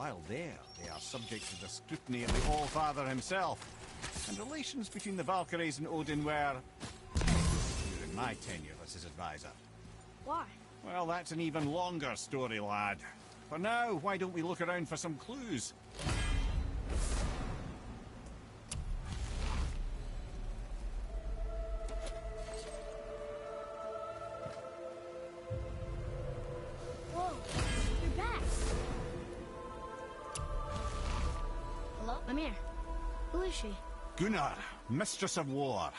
while there, they are subject to the scrutiny of the All-Father himself. And relations between the Valkyries and Odin were... during my tenure as his advisor. Why? Well, that's an even longer story, lad. For now, why don't we look around for some clues? Gunnar, Mistress of War.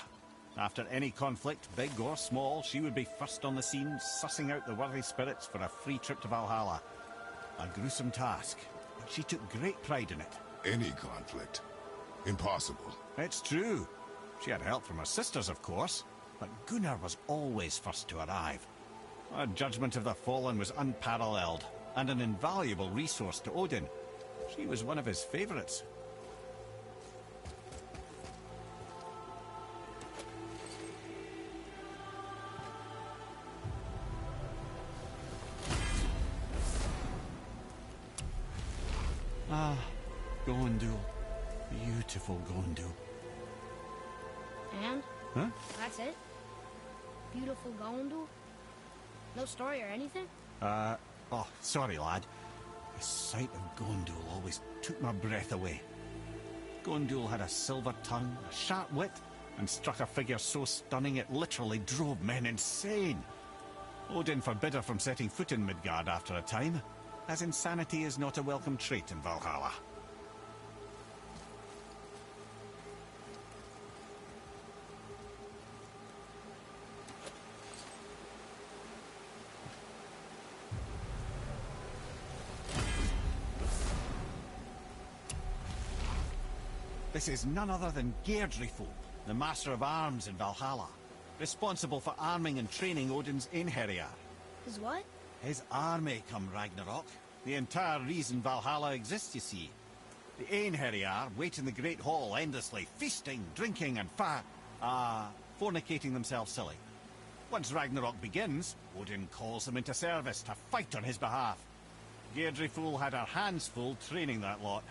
After any conflict, big or small, she would be first on the scene, sussing out the worthy spirits for a free trip to Valhalla. A gruesome task, but she took great pride in it. Any conflict? Impossible. It's true. She had help from her sisters, of course, but Gunnar was always first to arrive. Her judgment of the fallen was unparalleled, and an invaluable resource to Odin. She was one of his favourites. Ah, Gondul. Beautiful Gondul. And? Huh? That's it? Beautiful Gondul? No story or anything? Oh, sorry, lad. The sight of Gondul always took my breath away. Gondul had a silver tongue, a sharp wit, and struck a figure so stunning it literally drove men insane. Odin forbid her from setting foot in Midgard after a time, as insanity is not a welcome trait in Valhalla. This is none other than Geirdriful, the Master of Arms in Valhalla, responsible for arming and training Odin's Einherjar. His what? His army come Ragnarok. The entire reason Valhalla exists, you see. The Einherjar wait in the Great Hall endlessly, feasting, drinking, and fornicating themselves silly. Once Ragnarok begins, Odin calls them into service to fight on his behalf. Geirdriful had her hands full training that lot.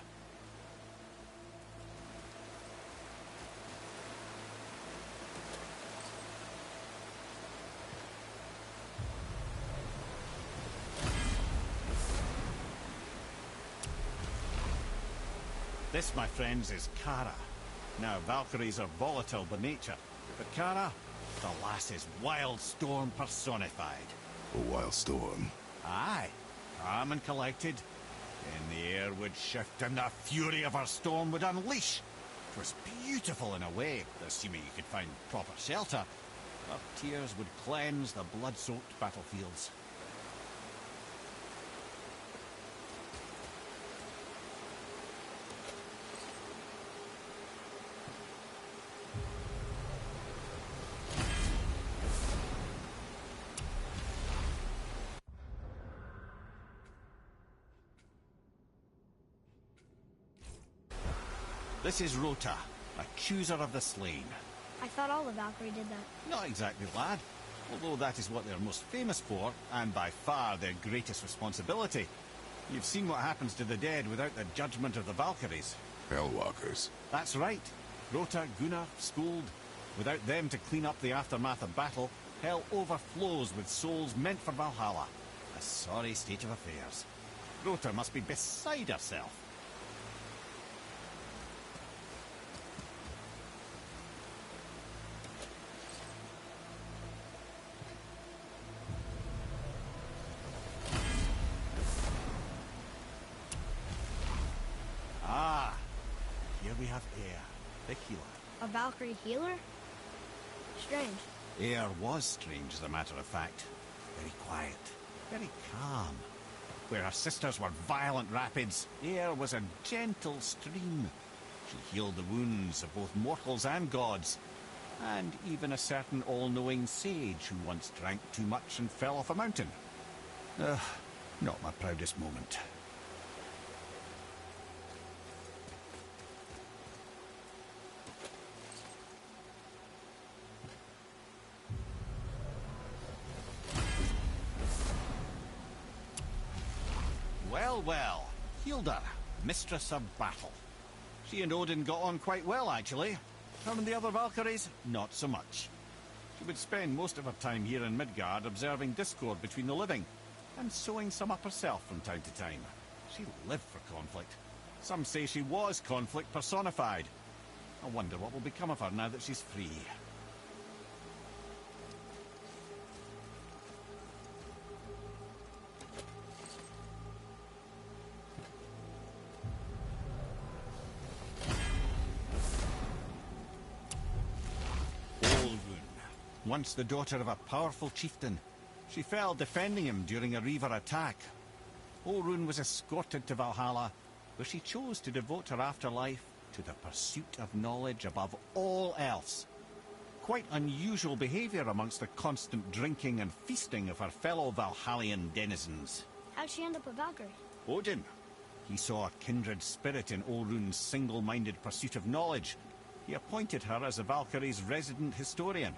This, my friends, is Kara. Now, Valkyries are volatile by nature, but Kara, the lass is Wild Storm personified. A wild storm? Aye, calm and collected. Then the air would shift and the fury of her storm would unleash. It was beautiful in a way, assuming you could find proper shelter. Her tears would cleanse the blood-soaked battlefields. This is Rota, accuser of the slain. I thought all the Valkyrie did that. Not exactly, lad. Although that is what they're most famous for, and by far their greatest responsibility. You've seen what happens to the dead without the judgment of the Valkyries. Hellwalkers. That's right. Rota, Gunnar, Skuld. Without them to clean up the aftermath of battle, hell overflows with souls meant for Valhalla. A sorry state of affairs. Rota must be beside herself. Ah, here we have Eir, the healer. A Valkyrie healer? Strange. Eir was strange, as a matter of fact. Very quiet, very calm. Where her sisters were violent rapids, Eir was a gentle stream. She healed the wounds of both mortals and gods, and even a certain all-knowing sage who once drank too much and fell off a mountain. Not my proudest moment. Well, well. Hilda, Mistress of Battle. She and Odin got on quite well, actually. Her and the other Valkyries, not so much. She would spend most of her time here in Midgard observing discord between the living, and sewing some up herself from time to time. She lived for conflict. Some say she was conflict personified. I wonder what will become of her now that she's free. Olrun, once the daughter of a powerful chieftain. She fell defending him during a Reaver attack. Olrun was escorted to Valhalla, where she chose to devote her afterlife to the pursuit of knowledge above all else. Quite unusual behavior amongst the constant drinking and feasting of her fellow Valhallian denizens. How'd she end up a Valkyrie? Odin. He saw a kindred spirit in Olrun's single-minded pursuit of knowledge. He appointed her as the Valkyrie's resident historian.